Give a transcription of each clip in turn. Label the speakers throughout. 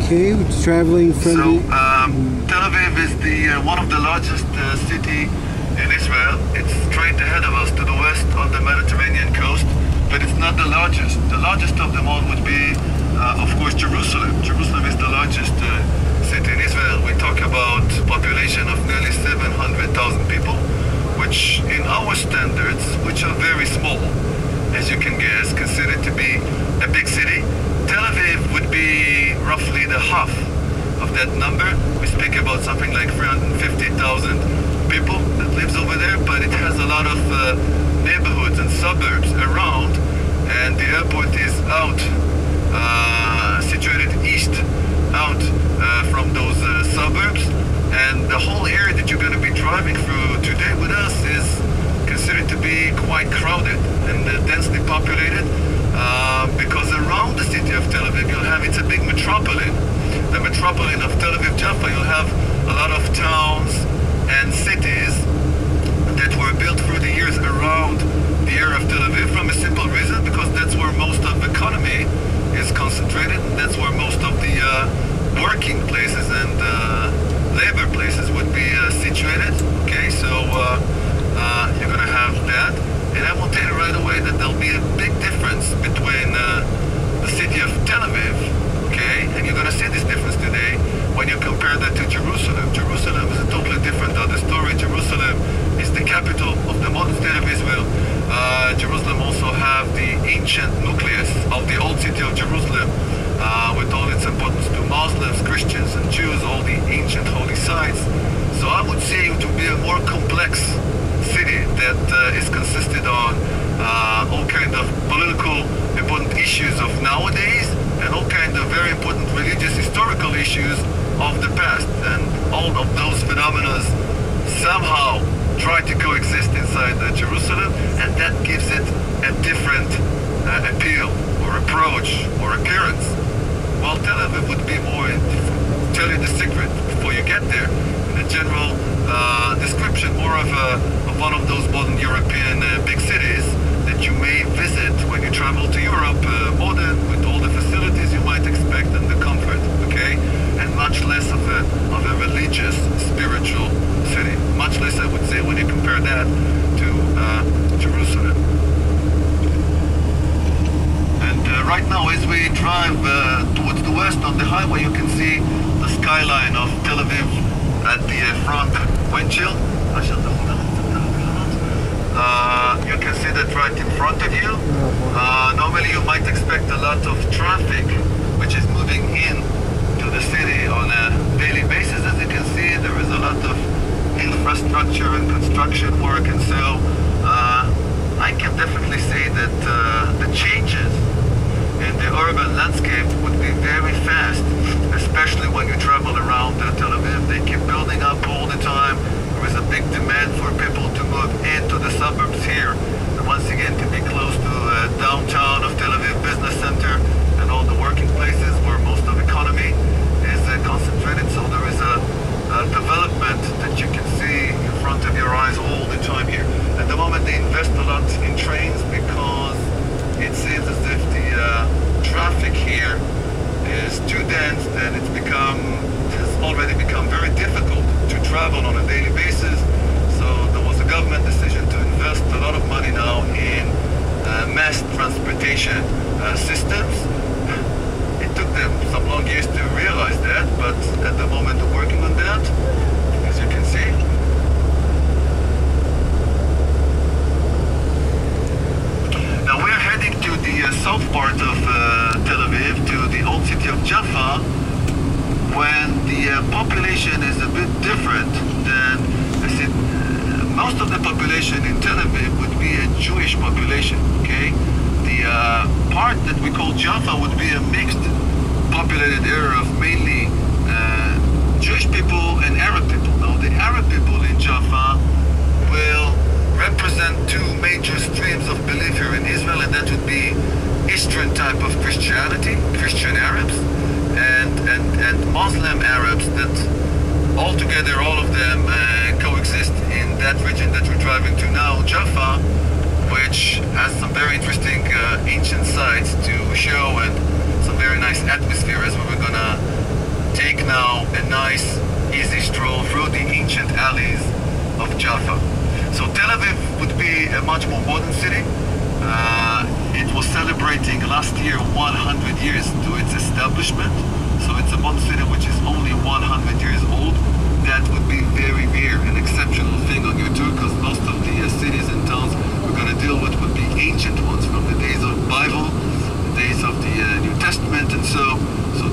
Speaker 1: Okay, we're traveling from
Speaker 2: Tel Aviv is one of the largest city in Israel. It's straight ahead of us to the west on the Mediterranean coast, but it's not the largest. The largest of them all would be, of course, Jerusalem. Jerusalem is the largest city in Israel. We talk about population of nearly 700,000 people, which in our standards, which are very small, as you can guess, considered to be a big city. Tel Aviv would be roughly the half of that number. We speak about something like 350,000 people that lives over there, but it has a lot of neighborhoods and suburbs around, and the airport is out, situated east, out from those suburbs, and the whole area that you're going to be driving through today with us is considered to be quite crowded and densely populated, because around the city of Tel Aviv you'll have, it's a big metropolitan. The metropolitan of Tel Aviv, Jaffa, you'll have a lot of towns and cities that were built through the years around the area of Tel Aviv, from a simple reason, because that's where most of the economy is concentrated, and that's where most of the working places and labor places would be situated. Okay, so you're going to have that, and I will tell you right away that there'll be a big difference between the city of Tel Aviv, okay, and you're going to see this difference today when you compare that to Jerusalem. Jerusalem is a totally different other story. Jerusalem is the capital of the modern state of Israel. Jerusalem also have the ancient nucleus of the old city of Jerusalem, with all its importance to Muslims, Christians, and Jews, all the ancient holy sites. So I would say it would be a more complex city that is consisted on all kind of political important issues of nowadays, and all kind of very important religious historical issues of the past, and all of those phenomena somehow try to coexist inside Jerusalem, and that gives it a different appeal or approach or appearance. While Tel Aviv would be more, tell you the secret before you get there, in a general description, more of one of those modern European big cities that you may visit when you travel to Europe, modern, with all the facilities you might expect and the comfort, okay? And much less of a religious, spiritual city. Much less, I would say, when you compare that to Jerusalem. And right now, as we drive towards the west on the highway, you can see the skyline of Tel Aviv at the front windshield. You can see that right in front of you. Normally you might expect a lot of traffic which is moving in to the city on a daily basis. As you can see, there is a lot of infrastructure and construction work, and so I can definitely say that the changes in the urban landscape would be very fast, especially when you travel around Tel Aviv. They keep building up all the time. There is a big demand for people to move into the suburbs here, and once again to be close to downtown of Tel Aviv business center and all the working places where most of the economy is concentrated. So there is a development that you can see in front of your eyes all the time here. At the moment they invest a lot in trains because it seems as if the traffic here is too dense, and it has already become very difficult to travel on a daily basis. So there was a government decision to invest a lot of money now in mass transportation systems. It took them some long years to realize that, but at the moment they're working on that, as you can see. Now we're heading to the south part of Tel Aviv, to the old city of Jaffa, when the population is a bit different than I said. Most of the population in Tel Aviv would be a Jewish population, okay? The part that we call Jaffa would be a mixed populated area of mainly Jewish people and Arab people. Now the Arab people in Jaffa will represent two major streams of belief here in Israel, and that would be Eastern type of Christianity, Christian Arabs, and Muslim Arabs, that altogether all of them coexist in that region that we're driving to now, Jaffa, which has some very interesting ancient sites to show, and some very nice atmosphere as we were gonna take now a nice, easy stroll through the ancient alleys of Jaffa. So Tel Aviv would be a much more modern city. It was celebrating last year 100 years to its establishment. So it's a modern city which is only 100 years old. That would be very rare, an exceptional thing on your tour, because most of the cities and towns we're going to deal with would be ancient ones from the days of the Bible, the days of the New Testament, and so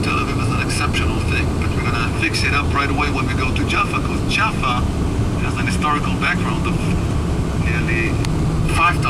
Speaker 2: Tel Aviv is an exceptional thing. But we're going to fix it up right away when we go to Jaffa, because Jaffa has an historical background of nearly 5,000